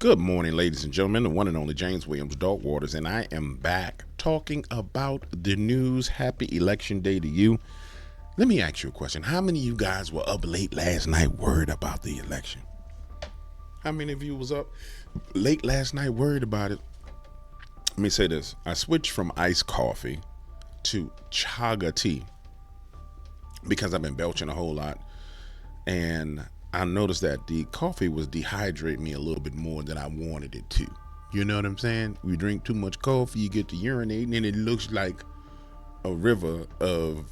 Good morning, ladies and gentlemen. The one and only James Williams, Dog Waters, and I am back talking about the news. Happy election day to you. Let me ask you a question. How many of you guys were up late last night worried about the election? How many of you was up late last night worried about it? Let me say this. I switched from iced coffee to chaga tea because I've been belching a whole lot, and I noticed that the coffee was dehydrating me a little bit more than I wanted it to. You know what I'm saying? We drink too much coffee, you get to urinating, and it looks like a river of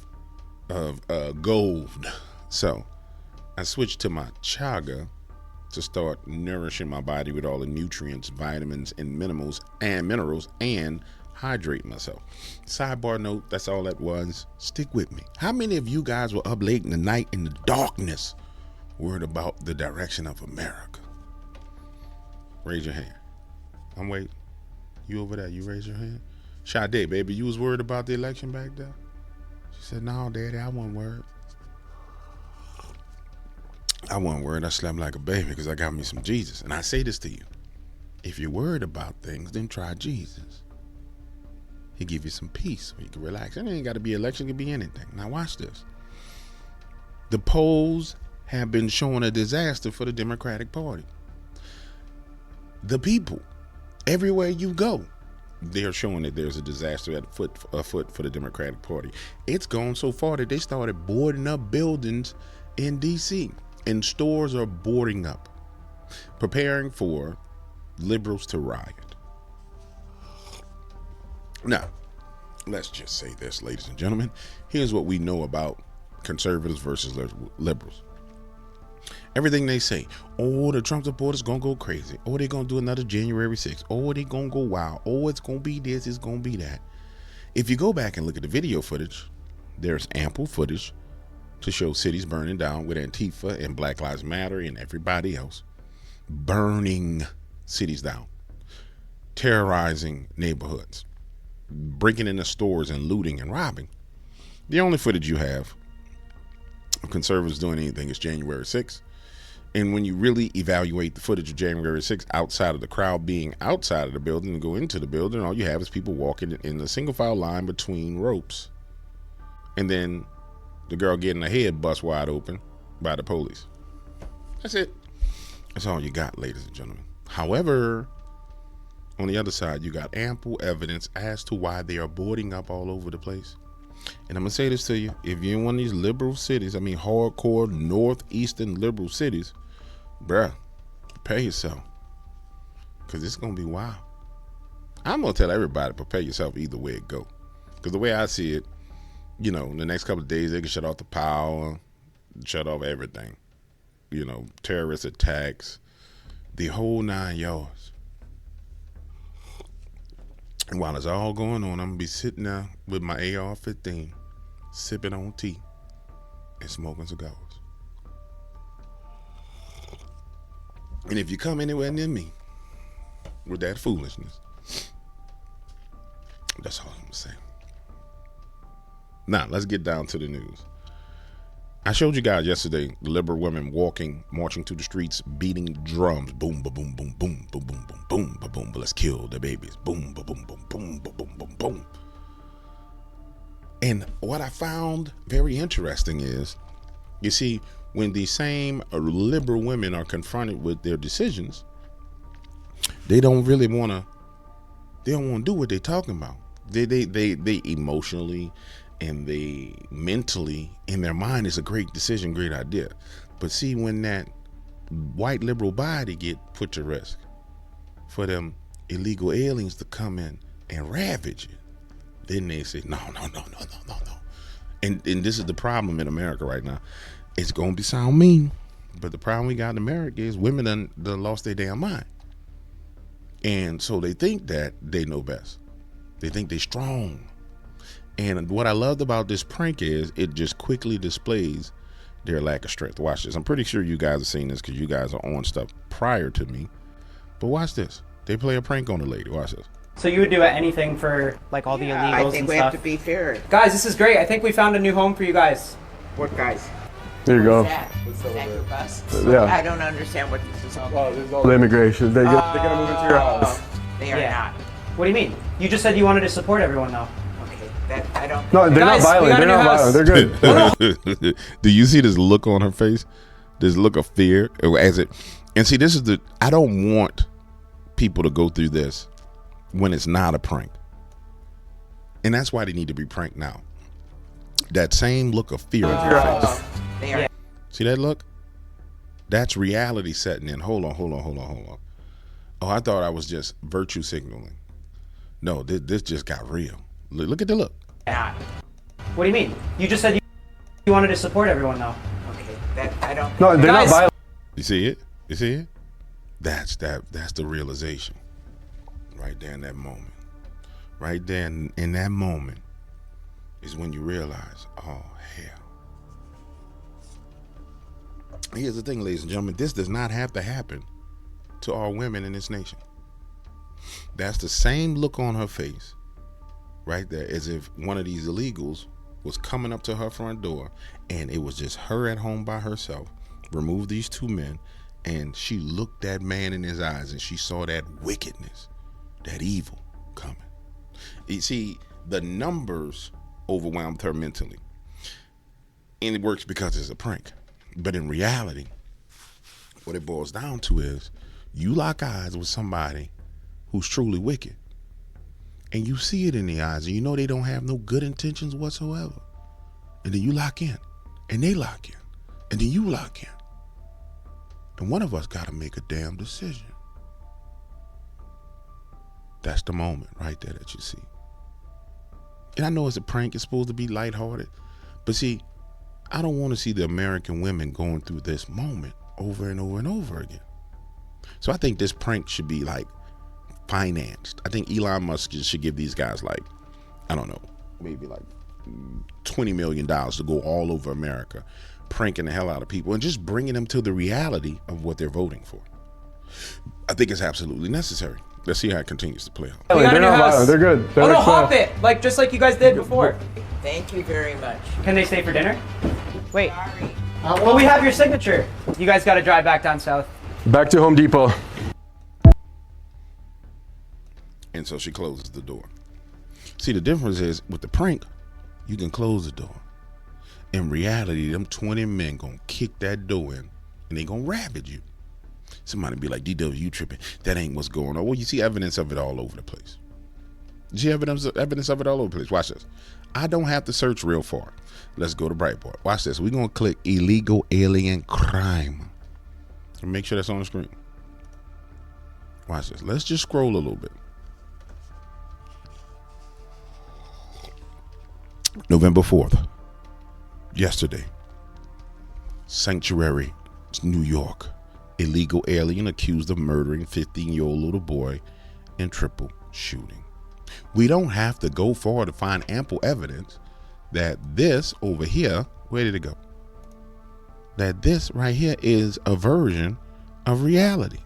gold. So I switched to my chaga to start nourishing my body with all the nutrients, vitamins, and minerals, and hydrate myself. Sidebar note, that's all that was. Stick with me. How many of you guys were up late in the night in the darkness worried about the direction of America? Raise your hand. I'm waiting. You over there, you raise your hand. Sade, baby, you was worried about the election back there? She said, no, Daddy, I wasn't worried. I wasn't worried. I slept like a baby because I got me some Jesus. And I say this to you. If you're worried about things, then try Jesus. He give you some peace so you can relax. And it ain't got to be election, it could be anything. Now watch this. The polls have been showing a disaster for the Democratic Party. The people, everywhere you go, they're showing that there's a disaster afoot for the Democratic Party. It's gone so far that they started boarding up buildings in D.C. and stores are boarding up, preparing for liberals to riot. Now, let's just say this, ladies and gentlemen. Here's what we know about conservatives versus liberals. Everything they say, oh, the Trump supporters gonna go crazy. Oh, they're gonna do another January 6th. Oh, they gonna go wild. Oh, it's gonna be this, it's gonna be that. If you go back and look at the video footage, there's ample footage to show cities burning down with Antifa and Black Lives Matter and everybody else burning cities down, terrorizing neighborhoods, breaking into stores and looting and robbing. The only footage you have of conservatives doing anything is January 6th. And when you really evaluate the footage of January 6th outside of the crowd being outside of the building and go into the building, all you have is people walking in a single file line between ropes. And then the girl getting her head bust wide open by the police. That's it. That's all you got, ladies and gentlemen. However, on the other side, you got ample evidence as to why they are boarding up all over the place. And I'm going to say this to you. If you're in one of these liberal cities, hardcore northeastern liberal cities, bruh, prepare yourself. Because it's going to be wild. I'm going to tell everybody, prepare yourself either way it go. Because the way I see it, in the next couple of days, they can shut off the power, shut off everything. Terrorist attacks, the whole 9 yards. And while it's all going on, I'm going to be sitting there with my AR-15, sipping on tea and smoking cigars. And if you come anywhere near me with that foolishness, that's all I'm going to say. Now, let's get down to the news. I showed you guys yesterday the liberal women marching through the streets, beating drums. Boom, ba boom, boom, boom, boom, boom, boom, boom, ba boom, ba let's kill the babies. Boom, ba boom, boom, boom, ba boom, boom, boom. And what I found very interesting is, you see, when these same liberal women are confronted with their decisions, they don't want to do what they're talking about. They emotionally and they mentally, in their mind, it's a great decision, great idea. But see, when that white liberal body get put to risk for them illegal aliens to come in and ravage it, then they say, no. And this is the problem in America right now. It's going to sound mean, but the problem we got in America is women done lost their damn mind. And so they think that they know best. They think they're strong. And what I loved about this prank is it just quickly displays their lack of strength. Watch this. I'm pretty sure you guys have seen this because you guys are on stuff prior to me. But watch this. They play a prank on the lady. Watch this. So you would do anything for all the illegals and stuff? I think we have to be fair. Guys, this is great. I think we found a new home for you guys. What guys? There you go. Is that your bus? Yeah. I don't understand what this is all about. This is all the immigration. They're gonna move into your house. They are not. What do you mean? You just said you wanted to support everyone, though. Okay, that I don't. No, they're Guys, not we violent. got a They're new not house. violent. They're good. Do you see this look on her face? This look of fear as it, and see, this is the. I don't want people to go through this when it's not a prank, and that's why they need to be pranked now. That same look of fear on her face. They are. See that look? That's reality setting in. Hold on. Oh, I thought I was just virtue signaling. No, this just got real. Look at the look. Not. What do you mean? You just said you wanted to support everyone, though. Okay, that I don't. No, they're Guys, not violent. You see it? You see it? That's the realization. Right there in that moment. Right there in that moment is when you realize, oh hell. Here's the thing, ladies and gentlemen, this does not have to happen to all women in this nation. That's the same look on her face right there as if one of these illegals was coming up to her front door and it was just her at home by herself, removed these two men, and she looked that man in his eyes and she saw that wickedness, that evil coming. You see, the numbers overwhelmed her mentally. And it works because it's a prank. But in reality, what it boils down to is you lock eyes with somebody who's truly wicked. And you see it in the eyes and you know they don't have no good intentions whatsoever. And then you lock in and they lock in and then you lock in. And one of us got to make a damn decision. That's the moment right there that you see. And I know it's a prank. It's supposed to be lighthearted. But see, I don't want to see the American women going through this moment over and over and over again. So I think this prank should be like financed. I think Elon Musk should give these guys like, I don't know, maybe like $20 million to go all over America, pranking the hell out of people and just bringing them to the reality of what they're voting for. I think it's absolutely necessary. Let's see how it continues to play out. We got a They're new not house. violent. They're good. They're Oh no, like, hop it! Like just like you guys did before. Thank you very much. Can they stay for dinner? Wait. Sorry. Well, we have your signature. You guys got to drive back down south. Back to Home Depot. And so she closes the door. See, the difference is with the prank, you can close the door. In reality, them 20 men gonna kick that door in and they gonna ravage you. Somebody be like, DW, you tripping. That ain't what's going on. Well, you see evidence of it all over the place. You see evidence of it all over the place. Watch this. I don't have to search real far. Let's go to Breitbart. Watch this. We're going to click illegal alien crime. And make sure that's on the screen. Watch this. Let's just scroll a little bit. November 4th. Yesterday. Sanctuary, New York. Illegal alien accused of murdering 15-year-old little boy in triple shooting. We don't have to go far to find ample evidence that this over here, where did it go? That this right here is a version of reality.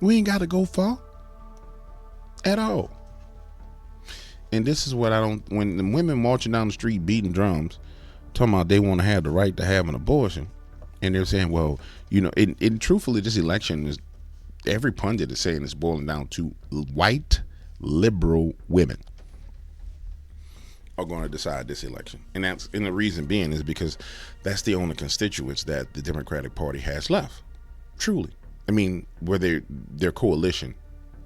We ain't got to go far at all. And this is what I don't, when the women marching down the street beating drums, talking about they want to have the right to have an abortion, and they're saying, well, you know, and truthfully, this election is, every pundit is saying it's boiling down to white liberal women are going to decide this election. And the reason being is because that's the only constituents that the Democratic Party has left. Truly. I mean, where their coalition,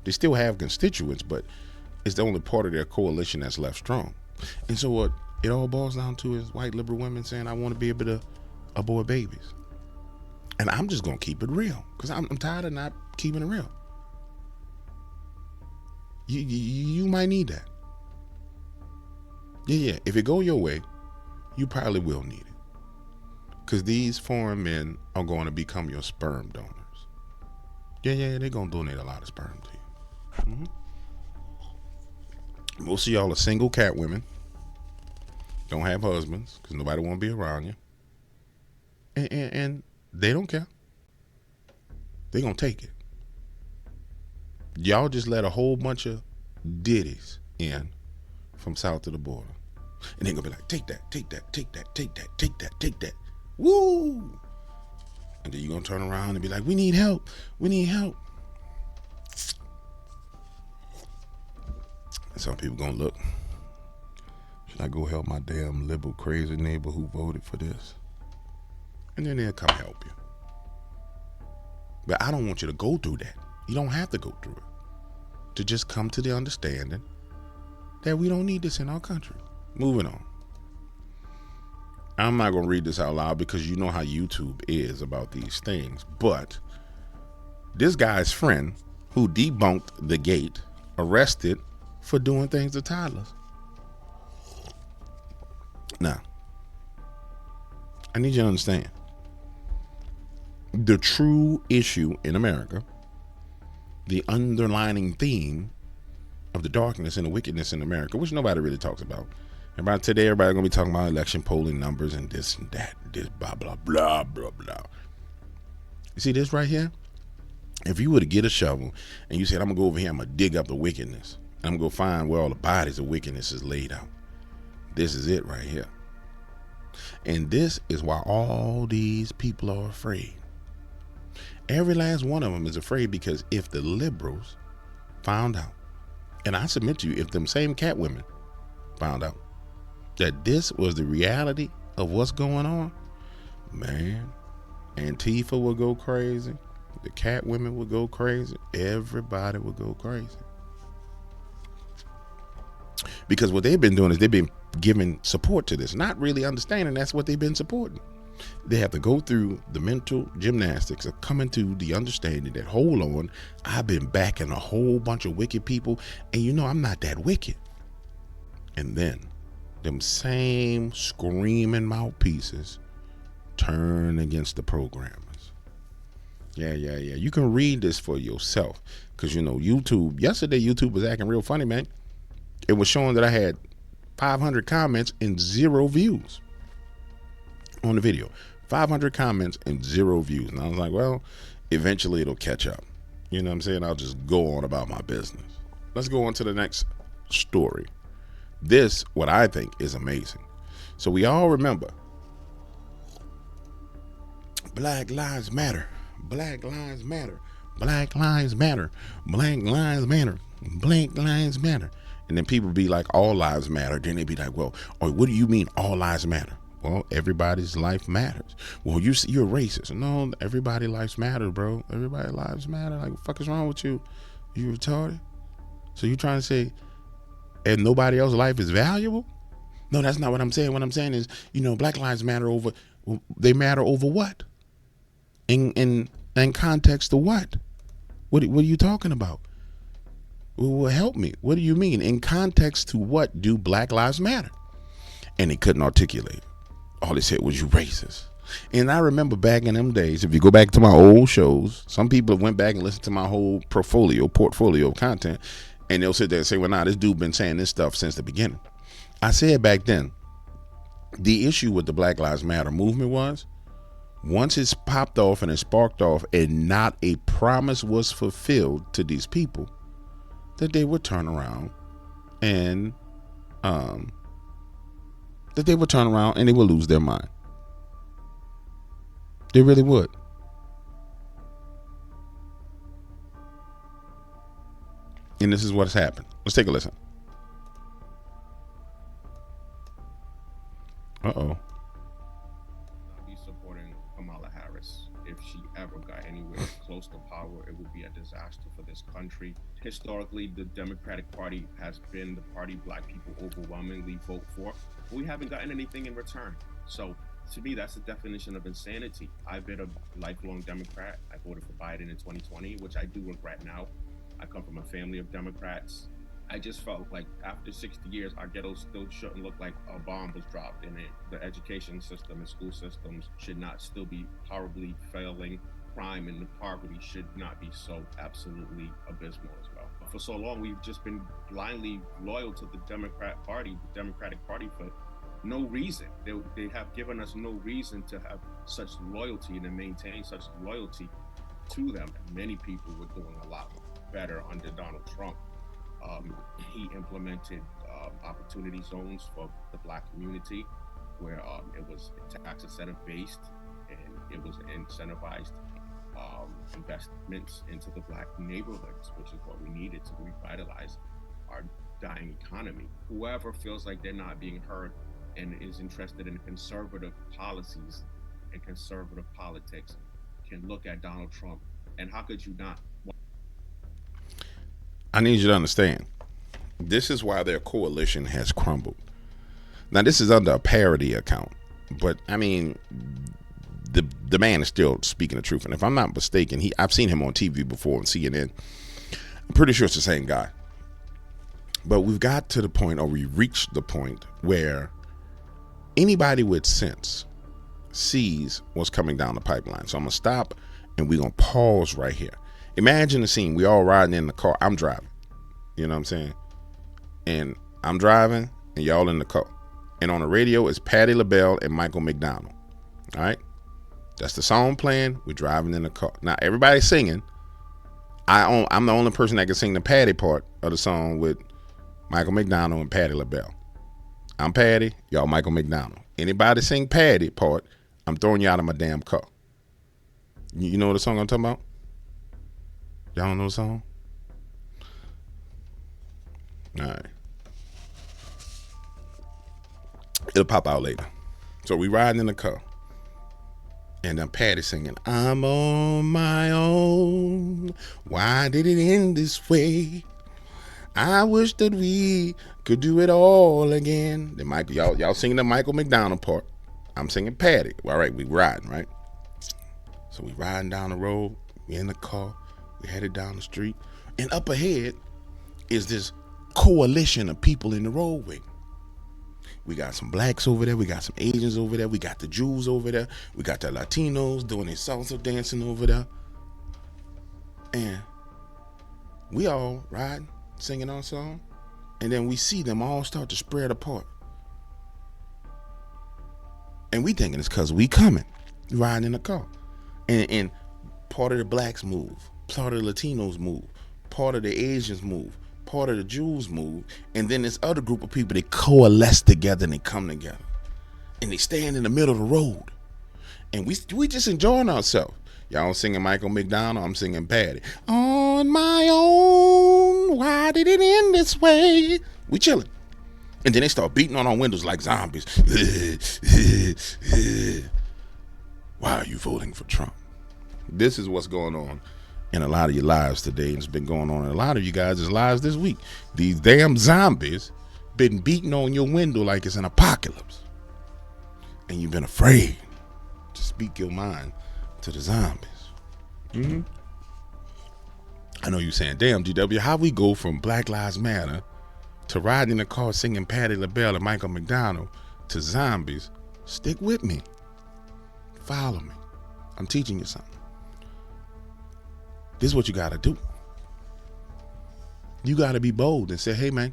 they still have constituents, but it's the only part of their coalition that's left strong. And so what it all boils down to is white liberal women saying, I want to be able to abort babies. And I'm just going to keep it real because I'm tired of not keeping it real. You might need that. Yeah. If it go your way, you probably will need it. Because these foreign men are going to become your sperm donors. Yeah, they're going to donate a lot of sperm to you. Most of y'all are single cat women. Don't have husbands because nobody want to be around you. And they don't care. They're going to take it. Y'all just let a whole bunch of ditties in from south of the border. And they're going to be like, take that, take that, take that, take that, take that, take that. Woo! And then you're going to turn around and be like, we need help. We need help. And some people going to look, should I go help my damn liberal crazy neighbor who voted for this? And then they'll come help you. But I don't want you to go through that. You don't have to go through it. To just come to the understanding that we don't need this in our country. Moving on. I'm not going to read this out loud because you know how YouTube is about these things. But this guy's friend who debunked the gate, arrested for doing things to toddlers. Now, I need you to understand. The true issue in America, the underlining theme of the darkness and the wickedness in America, which nobody really talks about. About today, everybody's going to be talking about election polling numbers and this and that, this blah, blah, blah, blah, blah. You see this right here? If you were to get a shovel and you said, I'm going to go over here, I'm going to dig up the wickedness. I'm going to go find where all the bodies of wickedness is laid out. This is it right here. And this is why all these people are afraid. Every last one of them is afraid because if the liberals found out, and I submit to you, if them same cat women found out that this was the reality of what's going on, man, Antifa would go crazy. The cat women would go crazy. Everybody would go crazy. Because what they've been doing is they've been giving support to this, not really understanding that's what they've been supporting. They have to go through the mental gymnastics of coming to the understanding that, hold on, I've been backing a whole bunch of wicked people, and you know I'm not that wicked. And then them same screaming mouthpieces turn against the programmers. Yeah. You can read this for yourself. Because, you know, yesterday YouTube was acting real funny, man. It was showing that I had 500 comments and 0 views on the video. 500 comments and 0 views. And I was like, well, eventually it'll catch up. You know what I'm saying? I'll just go on about my business. Let's go on to the next story. This, what I think, is amazing. So we all remember Black Lives Matter. Black Lives Matter. Black Lives Matter. Black Lives Matter. Black Lives Matter. And then people be like, all lives matter. Then they be like, well, what do you mean all lives matter? Well, everybody's life matters. Well, you're racist. No, everybody's lives matter, bro. Everybody's lives matter. Like, what the fuck is wrong with you? You retarded? So you trying to say, and nobody else's life is valuable? No, that's not what I'm saying. What I'm saying is, you know, Black Lives Matter they matter over what? In context to what? What are you talking about? Well, help me. What do you mean? In context to what do Black Lives matter? And they couldn't articulate. All they said was, you racist. And I remember back in them days, if you go back to my old shows, some people went back and listened to my whole portfolio of content, and they'll sit there and say, well, nah, this dude been saying this stuff since the beginning. I said back then, the issue with the Black Lives Matter movement was, once it's popped off and it sparked off and not a promise was fulfilled to these people, that they would turn around and they would lose their mind. They really would. And this is what's happened. Let's take a listen. Uh-oh. Be supporting Kamala Harris. If she ever got anywhere close to power, it would be a disaster for this country. Historically, the Democratic Party has been the party Black people overwhelmingly vote for, but we haven't gotten anything in return. So to me, that's the definition of insanity. I've been a lifelong Democrat. I voted for Biden in 2020, which I do regret now. I come from a family of Democrats. I just felt like after 60 years, our ghettos still shouldn't look like a bomb was dropped in it. The education system and school systems should not still be horribly failing. Crime and the poverty should not be so absolutely abysmal as well. For so long, we've just been blindly loyal to the Democratic Party for no reason. They have given us no reason to have such loyalty and to maintain such loyalty to them. And many people were doing a lot better under Donald Trump. He implemented opportunity zones for the Black community. where it was tax incentive based and it was incentivized investments into the black neighborhoods, which is what we needed to revitalize our dying economy. Whoever feels like they're not being heard and is interested in conservative policies and conservative politics can look at Donald Trump. And how could you not? I need you to understand. This is why their coalition has crumbled. Now, this is under a parody account, but I mean, the man is still speaking the truth. And if I'm not mistaken, I've seen him on TV before on CNN. I'm pretty sure it's the same guy. But we've got to the point, or we reached the point, where anybody with sense sees what's coming down the pipeline. So I'm gonna stop and we're gonna pause right here. Imagine the scene. We all riding in the car. I'm driving. You know what I'm saying? And I'm driving and y'all in the car. And on the radio is Patti LaBelle and Michael McDonald. All right? That's the song playing. We're driving in the car. Now everybody's singing. I'm the only person that can sing the Patti part of the song with Michael McDonald and Patti LaBelle. I'm Patti, y'all Michael McDonald. Anybody sing Patti part, I'm throwing you out of my damn car. You know what the song I'm talking about? Y'all don't know the song? All right. It'll pop out later. So we riding in the car. And then Patti singing, I'm on my own. Why did it end this way? I wish that we could do it all again. Then Michael, y'all singing the Michael McDonald part. I'm singing Patti. All right, we riding, right? So we riding down the road. We in the car. We headed down the street. And up ahead is this coalition of people in the roadway. We got some blacks over there. We got some Asians over there. We got the Jews over there. We got the Latinos doing their salsa dancing over there. And we all riding, singing our song. And then we see them all start to spread apart. And we thinking it's because we coming, riding in the car. And part of the blacks move. Part of the Latinos move. Part of the Asians move. Part of the Jews move, and then this other group of people, they coalesce together and they come together, and they stand in the middle of the road, and we just enjoying ourselves. Y'all singing Michael McDonald, I'm singing Patti. On my own, why did it end this way? We chilling, and then they start beating on our windows like zombies. Why are you voting for Trump? This is what's going on in a lot of your lives today, and it's been going on in a lot of you guys' lives this week. These damn zombies been beating on your window like it's an apocalypse, and you've been afraid to speak your mind to the zombies. I know you saying, damn, GW, how we go from Black Lives Matter to riding in the car singing Patti LaBelle and Michael McDonald to zombies? Stick with me. Follow me. I'm teaching you something. This is what you got to do. You got to be bold and say, hey, man,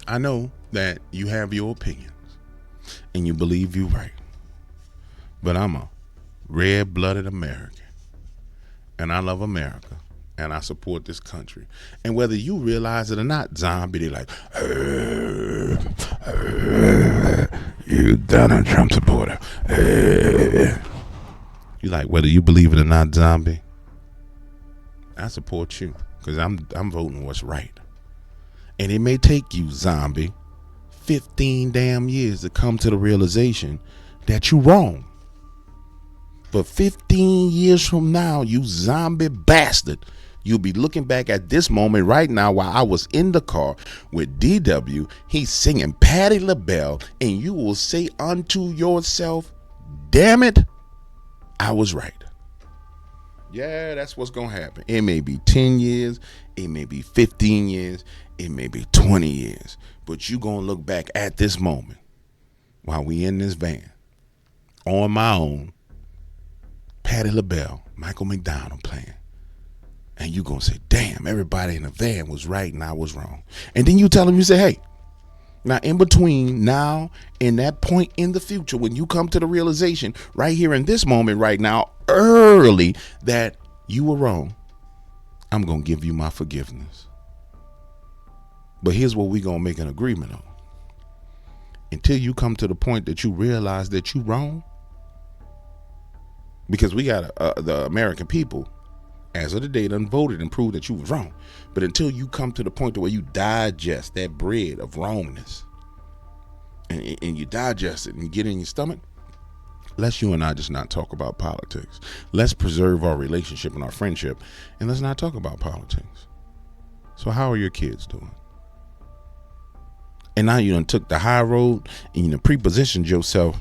I know that you have your opinions and you believe you're right, but I'm a red-blooded American, and I love America, and I support this country. And whether you realize it or not, zombie, they like, you Donald Trump supporter. You like, whether you believe it or not, zombie, I support you because I'm voting what's right. And it may take you, zombie, 15 damn years to come to the realization that you wrong. But 15 years from now, you zombie bastard, you'll be looking back at this moment right now while I was in the car with DW. He's singing Patti LaBelle, and you will say unto yourself, damn it, I was right. Yeah, that's what's going to happen. It may be 10 years. It may be 15 years. It may be 20 years. But you going to look back at this moment while we in this van on my own, Patti LaBelle, Michael McDonald playing. And you going to say, damn, everybody in the van was right and I was wrong. And then you tell them, you say, hey, now, in between now and that point in the future, when you come to the realization right here in this moment right now, early, that you were wrong, I'm going to give you my forgiveness. But here's what we're going to make an agreement on. until you come to the point that you realize that you wrong. Because we got the American people, as of the day, done voted and proved that you was wrong. But until you come to the point to where you digest that bread of wrongness, and you digest it and you get it in your stomach, let's you and I just not talk about politics. Let's preserve our relationship and our friendship, and let's not talk about politics. So how are your kids doing? And now you done took the high road and you done pre-positioned yourself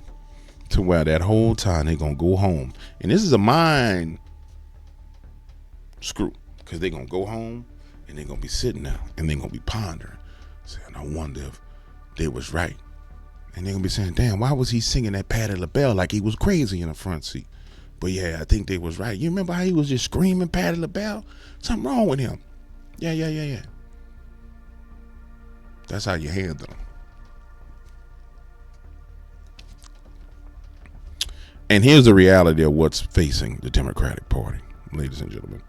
to where that whole time they're going to go home. And this is a mind screw, because they're going to go home and they're going to be sitting there and they're going to be pondering, saying, I wonder if they was right. And they're going to be saying, damn, why was he singing that Patti LaBelle like he was crazy in the front seat? But yeah, I think they was right. You remember how he was just screaming Patti LaBelle? Something wrong with him. Yeah. That's how you handle them. And here's the reality of what's facing the Democratic Party, ladies and gentlemen.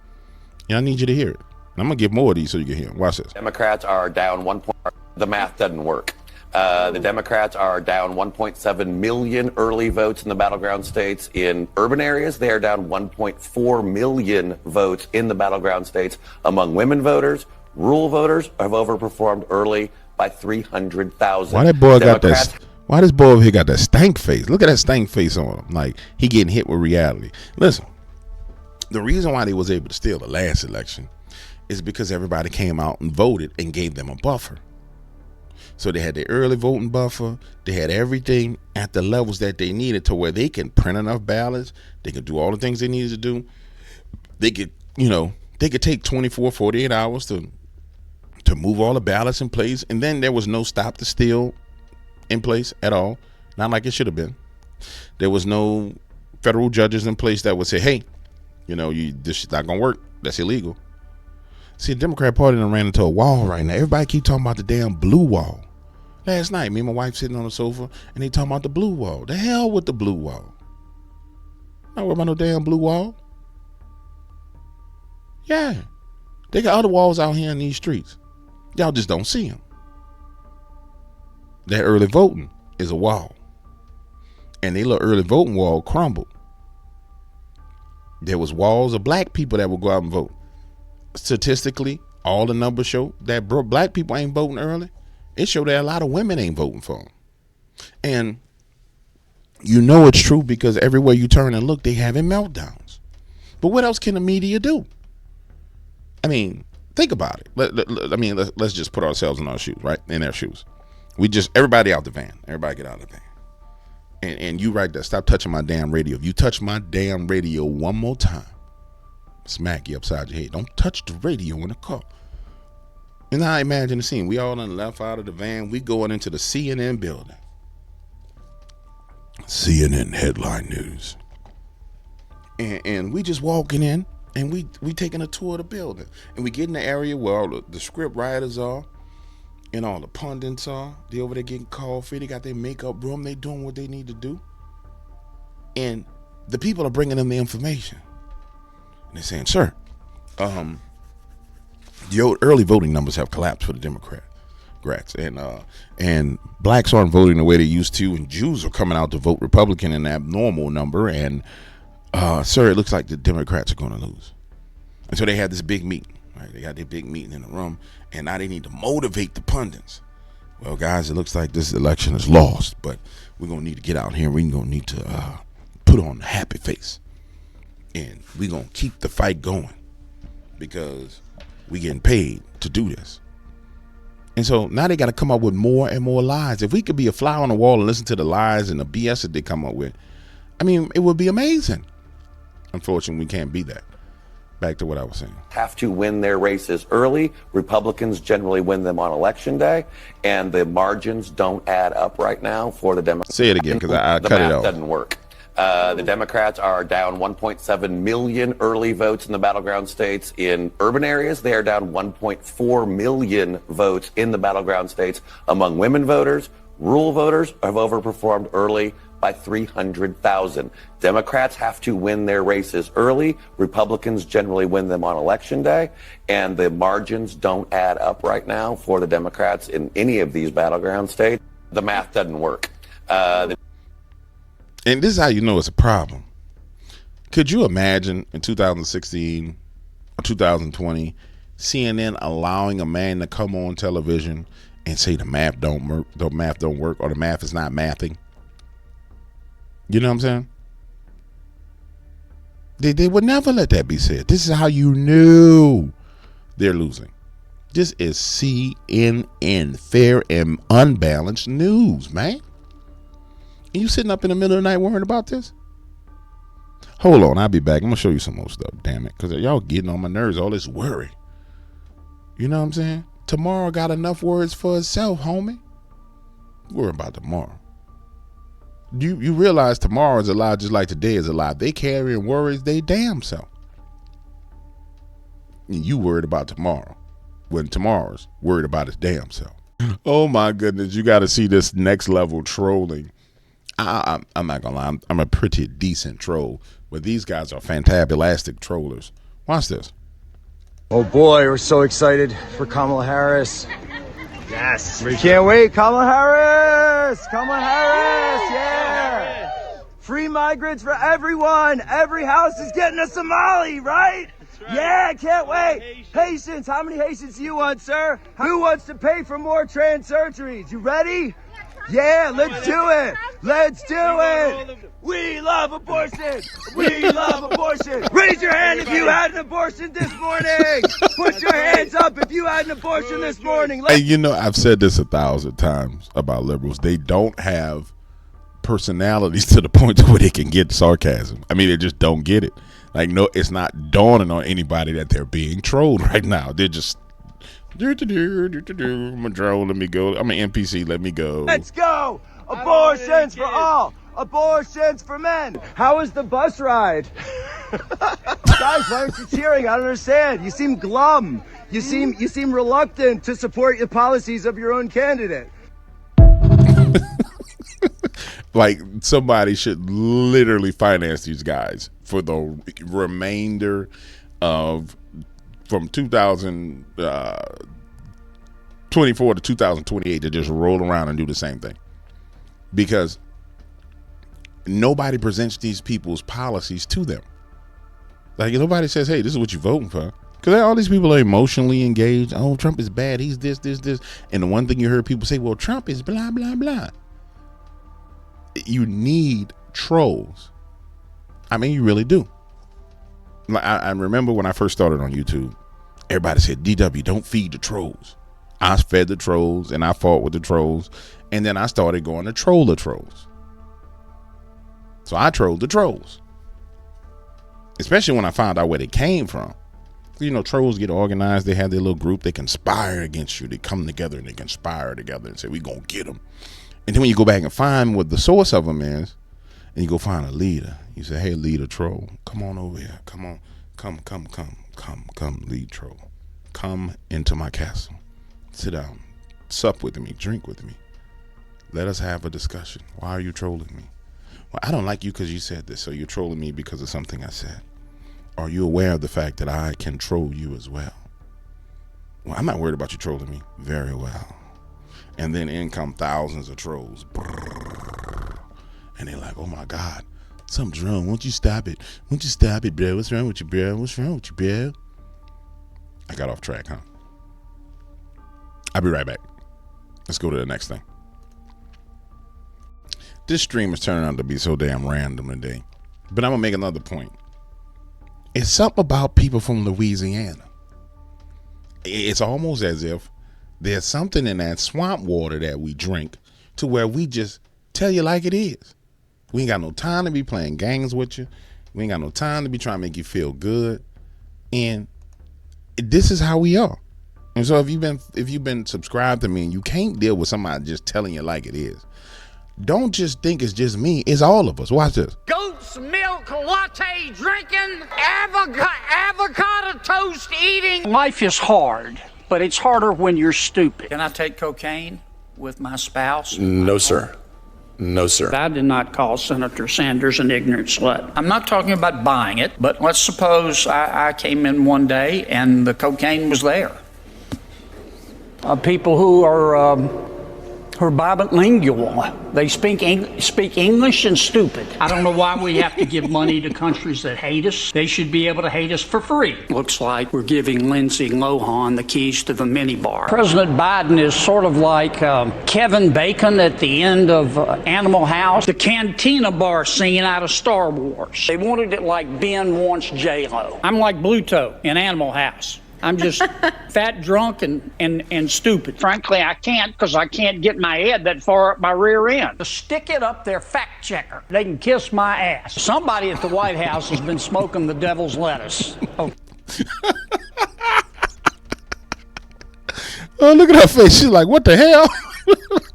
And I need you to hear it. I'm going to give more of these so you can hear them. Watch this. Democrats are down 1 point. The math doesn't work. The Democrats are down 1.7 million early votes in the battleground states. In urban areas, they are down 1.4 million votes in the battleground states. Among women voters, rural voters have overperformed early by 300,000. Why that boy got that? Why this boy over here got that stank face? Look at that stank face on him. Like he getting hit with reality. Listen, the reason why they was able to steal the last election is because everybody came out and voted and gave them a buffer. So they had their early voting buffer. They had everything at the levels that they needed to where they can print enough ballots. They could do all the things they needed to do. They could, they could take 24, 48 hours to move all the ballots in place. And then there was no stop the steal in place at all. Not like it should have been. There was no federal judges in place that would say, hey, this is not going to work. That's illegal. See, the Democrat Party done ran into a wall right now. Everybody keep talking about the damn blue wall. Last night, me and my wife sitting on the sofa, and they talking about the blue wall. The hell with the blue wall. Not worried about no damn blue wall. Yeah. They got other walls out here in these streets. Y'all just don't see them. That early voting is a wall. And their little early voting wall crumbled. There was walls of black people that would go out and vote. Statistically, all the numbers show that black people ain't voting early. It showed that a lot of women ain't voting for them. And it's true because everywhere you turn and look, they having meltdowns. But what else can the media do? I mean, think about it. Let's just put ourselves in our shoes, right? In their shoes. Everybody out the van. Everybody get out of the van. And you right there, stop touching my damn radio. If you touch my damn radio one more time, smack you upside your head. Don't touch the radio in the car. And now I imagine the scene. We all done left out of the van. We going into the CNN building. CNN headline news. And we just walking in and we taking a tour of the building. And we get in the area where all the script writers are and all the pundits are. They over there getting coffee. They got their makeup room. They doing what they need to do. And the people are bringing them the information. And they're saying, sir, the early voting numbers have collapsed for the Democrats, and blacks aren't voting the way they used to, and Jews are coming out to vote Republican in an abnormal number, and sir, it looks like the Democrats are going to lose. And so they had this big meeting, right? They got their big meeting in the room, and now they need to motivate the pundits. Well, guys, it looks like this election is lost, but we're going to need to get out here, and we're going to need to put on a happy face, and we're going to keep the fight going because we getting paid to do this. And so now they got to come up with more and more lies. If we could be a fly on the wall and listen to the lies and the BS that they come up with, I mean, it would be amazing. Unfortunately, we can't be that. Back to what I was saying. Have to win their races early. Republicans generally win them on election day, and the margins don't add up right now for the Democrats. Say it again, because I cut it off. Doesn't work. The Democrats are down 1.7 million early votes in the battleground states. In urban areas, they are down 1.4 million votes in the battleground states. Among women voters, rural voters have overperformed early by 300,000. Democrats have to win their races early. Republicans generally win them on election day, and the margins don't add up right now for the Democrats in any of these battleground states. the math doesn't work. And this is how you know it's a problem. Could you imagine in 2016 or 2020, CNN allowing a man to come on television and say the math don't work, or the math is not mathing? You know what I'm saying? They would never let that be said. This is how you knew they're losing. This is CNN, fair and unbalanced news, man. And you sitting up in the middle of the night worrying about this? Hold on, I'll be back. I'm going to show you some more stuff, damn it. Because y'all getting on my nerves, all this worry. You know what I'm saying? Tomorrow got enough worries for itself, homie. Worry about tomorrow. You realize tomorrow is a lie just like today is a lie. They carrying worries they damn self. And you worried about tomorrow when tomorrow's worried about his damn self. Oh my goodness, you got to see this next level trolling. I'm not gonna lie, I'm a pretty decent troll, but these guys are fantabulastic trollers. Watch this. Oh boy, we're so excited for Kamala Harris. Yes. We can't wait. Kamala Harris! Kamala Harris! Yeah! Free migrants for everyone! Every house is getting a Somali, right? Right. Yeah, can't wait. Haitians, how many Haitians do you want, sir? Who wants to pay for more trans surgeries? You ready? Yeah, let's do it. Let's do it. We love abortion. We love abortion. Raise your hand if you had an abortion this morning. Put your hands up if you had an abortion this morning. And you know, I've said this 1,000 times about liberals. They don't have personalities to the point where they can get sarcasm. I mean, they just don't get it. Like, no, it's not dawning on anybody that they're being trolled right now. They're just, I'm a troll, let me go. I'm an NPC, let me go. Let's go. Abortions for all. Abortions for men. How was the bus ride? Guys, why aren't you cheering? I don't understand. You seem glum. You seem reluctant to support the policies of your own candidate. Like, somebody should literally finance these guys for the remainder of from 2024 to 2028 to just roll around and do the same thing, because nobody presents these people's policies to them. Like, nobody says, hey, this is what you're voting for, because all these people are emotionally engaged. Oh, Trump is bad, he's this, and the one thing you heard people say, well, Trump is blah blah blah. You need trolls. I mean, you really do. I remember when I first started on YouTube, everybody said, DW, don't feed the trolls. I fed the trolls and I fought with the trolls, and then I started going to troll the trolls. So I trolled the trolls, especially when I found out where they came from. You know, trolls get organized. They have their little group. They conspire against you. They come together and they conspire together and say, we gonna get them. And then when you go back and find what the source of them is, and you go find a leader, you say, hey, leader troll, come on over here. Come on. Come, lead troll. Come into my castle. Sit down. Sup with me. Drink with me. Let us have a discussion. Why are you trolling me? Well, I don't like you because you said this, so you're trolling me because of something I said. Are you aware of the fact that I can troll you as well? Well, I'm not worried about you trolling me. Very well. And then in come thousands of trolls. And they're like, oh my God, something's wrong. Won't you stop it? Won't you stop it, bro? What's wrong with you, bro? What's wrong with you, bro? I got off track, huh? I'll be right back. Let's go to the next thing. This stream is turning out to be so damn random today. But I'm going to make another point. It's something about people from Louisiana. It's almost as if there's something in that swamp water that we drink to where we just tell you like it is. We ain't got no time to be playing games with you. We ain't got no time to be trying to make you feel good. And this is how we are. And so if you've been subscribed to me and you can't deal with somebody just telling you like it is, don't just think it's just me. It's all of us. Watch this. Goat's milk latte drinking, avocado toast eating. Life is hard, but it's harder when you're stupid. Can I take cocaine with my spouse? No, sir. No, sir. I did not call Senator Sanders an ignorant slut. I'm not talking about buying it, but let's suppose I came in one day and the cocaine was there. People who are are bilingual. They speak English and stupid. I don't know why we have to give money to countries that hate us. They should be able to hate us for free. Looks like we're giving Lindsay Lohan the keys to the minibar. President Biden is sort of like Kevin Bacon at the end of Animal House, the cantina bar scene out of Star Wars. They wanted it like Ben wants J-Lo. I'm like Bluto in Animal House. I'm just fat, drunk, and stupid. Frankly, I can't because I can't get my head that far up my rear end. To stick it up their fact checker. They can kiss my ass. Somebody at the White House has been smoking the devil's lettuce. Oh. Oh, look at her face. She's like, what the hell?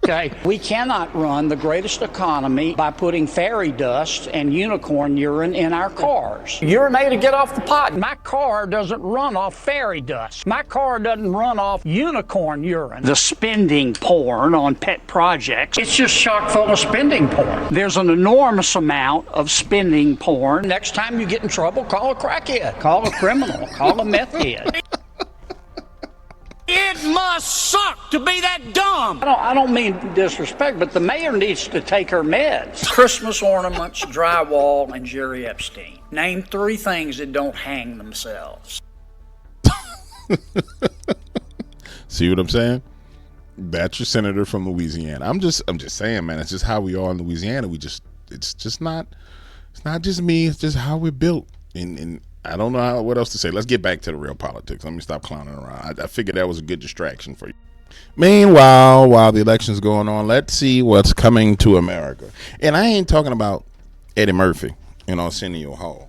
Okay, we cannot run the greatest economy by putting fairy dust and unicorn urine in our cars. Urinate to get off the pot. My car doesn't run off fairy dust. My car doesn't run off unicorn urine. The spending porn on pet projects, it's just chock full of spending porn. There's an enormous amount of spending porn. Next time you get in trouble, call a crackhead, call a criminal, call a meth head. It must suck to be that dumb. I don't mean disrespect, but the mayor needs to take her meds. Christmas ornaments, drywall, and Jerry Epstein. Name 3 things that don't hang themselves. See what I'm saying? That's your senator from Louisiana. I'm just saying, man. It's just how we are in Louisiana. It's not just me. It's just how we're built. And I don't know what else to say. Let's get back to the real politics. Let me stop clowning around. I figured that was a good distraction for you. Meanwhile, while the election's going on, let's see what's coming to America. And I ain't talking about Eddie Murphy in Arsenio Hall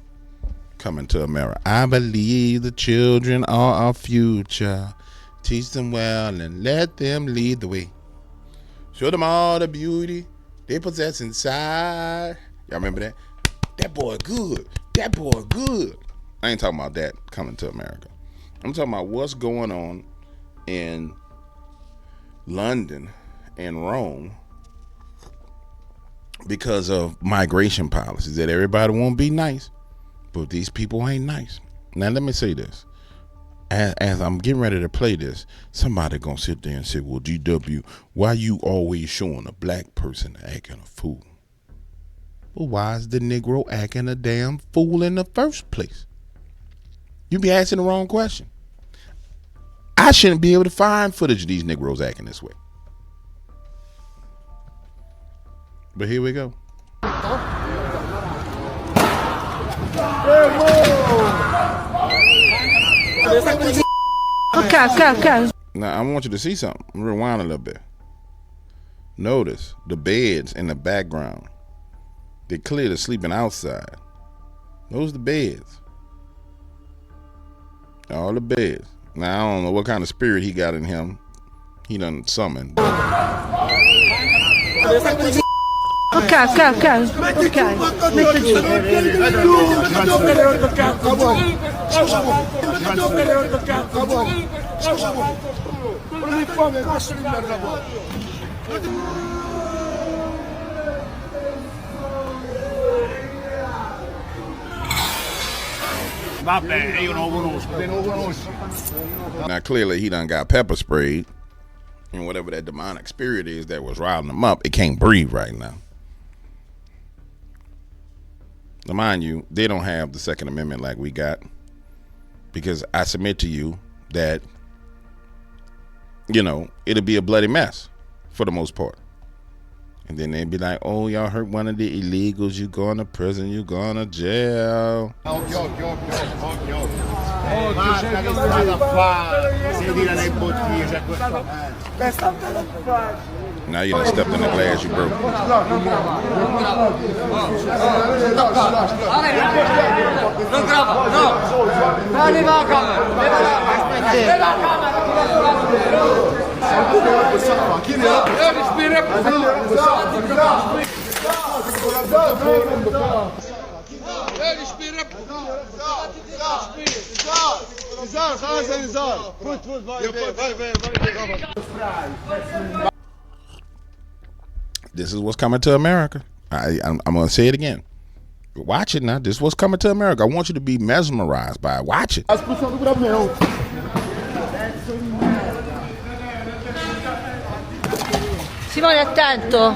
coming to America. I believe the children are our future. Teach them well and let them lead the way. Show them all the beauty they possess inside. Y'all remember that? That boy good. That boy good. I ain't talking about that coming to America. I'm talking about what's going on in London and Rome because of migration policies that everybody won't be nice, but these people ain't nice. Now let me say this. As I'm getting ready to play this, somebody gonna sit there and say, well, GW, why you always showing a black person acting a fool? Well, why is the Negro acting a damn fool in the first place? You be asking the wrong question. I shouldn't be able to find footage of these Negroes acting this way. But here we go. Okay. Now, I want you to see something. Rewind a little bit. Notice the beds in the background. They're clearly sleeping outside. Those are the beds. All the beds. Now, I don't know what kind of spirit he got in him. He done summoned. Okay. Now clearly he done got pepper sprayed, and whatever that demonic spirit is that was riling him up, it can't breathe right now. Now mind you, they don't have the Second Amendment like we got, because I submit to you that, you know, it'll be a bloody mess for the most part. And then they'd be like, oh, y'all hurt one of the illegals, you going to prison, you going to jail. Now you done stepped in the glass you broke. This is what's coming to America. I'm going to say it again. Watch it now. This is what's coming to America. I want you to be mesmerized by it. Watch it. Simone, attento.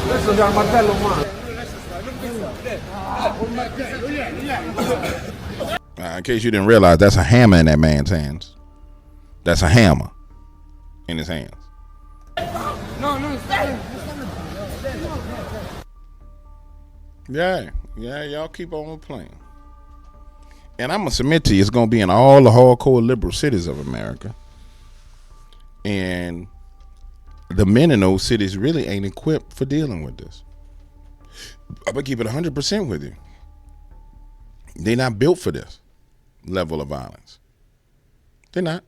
Adesso c'è il martello umano. In case you didn't realize, that's a hammer in that man's hands. That's a hammer in his hands. Yeah, y'all keep on playing. And I'm going to submit to you, it's going to be in all the hardcore liberal cities of America. And the men in those cities really ain't equipped for dealing with this. I'm going to keep it 100% with you. They're not built for this level of violence. They're not.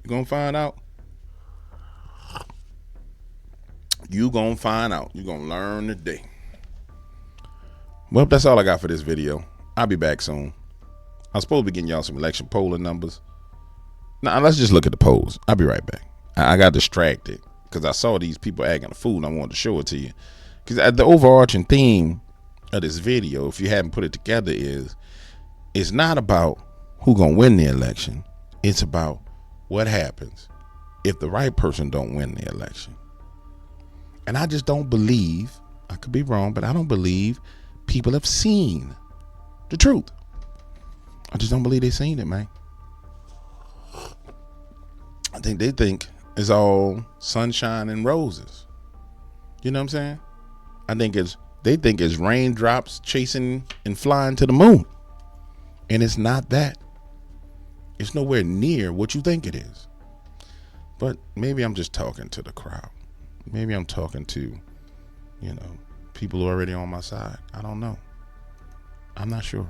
You're going to find out. You're going to find out. You're going to learn today. Well, that's all I got for this video. I'll be back soon. I'm supposed to be getting y'all some election polling numbers. Now, let's just look at the polls. I'll be right back. I got distracted because I saw these people acting a fool and I wanted to show it to you. Because the overarching theme of this video, if you haven't put it together, is it's not about who gonna win the election. It's about what happens if the right person don't win the election. And I just don't believe, I could be wrong, but I don't believe people have seen the truth. I just don't believe they've seen it, man. I think they think it's all sunshine and roses. You know what I'm saying? They think it's raindrops chasing and flying to the moon. And it's not that. It's nowhere near what you think it is. But maybe I'm just talking to the crowd. Maybe I'm talking to, people who are already on my side. I don't know. I'm not sure.